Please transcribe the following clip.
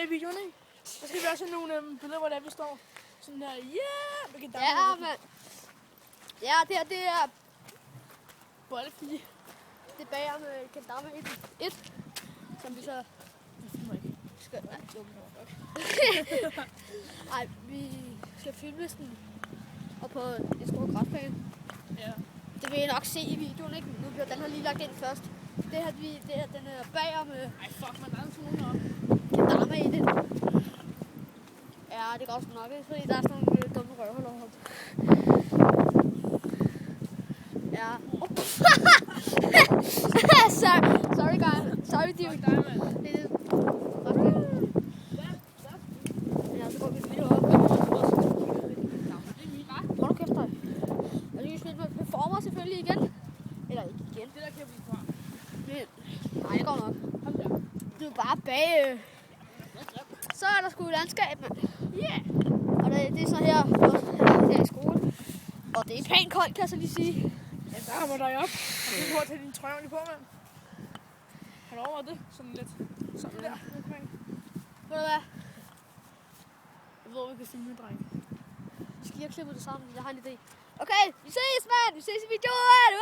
med i videoen, ikke? Der skal vi også have nogle billeder, hvor der vi står. Sådan her, yeah! Med kendama. Ja, mand. Ja, det er Boldepige. det bager med kendama 1, som vi så Det filmer ikke. skal... Nej, det var nok. Ej, vi skal filme sådan og på en stor græsplæne. Ja. Det vil I nok se i videoen, ikke? Nu bliver den her lige lagt ind først. Det her, den er bager med Ej, fuck, man, der er sådan nogen op. kendama i det. Ja, det går også nok, ikke? Fordi der er sådan nogle dumme røvhuller heroppe. Ja. Sorry guys. Sorry dude. Fuck dig, mand. Det er ja, så går vi video op. Hold nu kæft dig. Og så kan vi spille med performer selvfølgelig igen. Eller ikke igen. Det der kan blive fra. Nej, det går nok. Kom der. Du er bare bag. Så er der sgu landskab, mand. Yeah! Og det er så her i skole. Og det er pænt koldt, kan jeg så lige sige. Ja, der kommer dig op. Og du prøver at tage din trøje ordentligt på, mand. Har du overvejet det? Sådan lidt. Sådan der. Omkring. Ved du hvad? Jeg ved, vi kan filme, dreng. Vi skal lige have klippet det sammen. Jeg har en idé. Okay, vi ses, mand. Vi ses i videoen.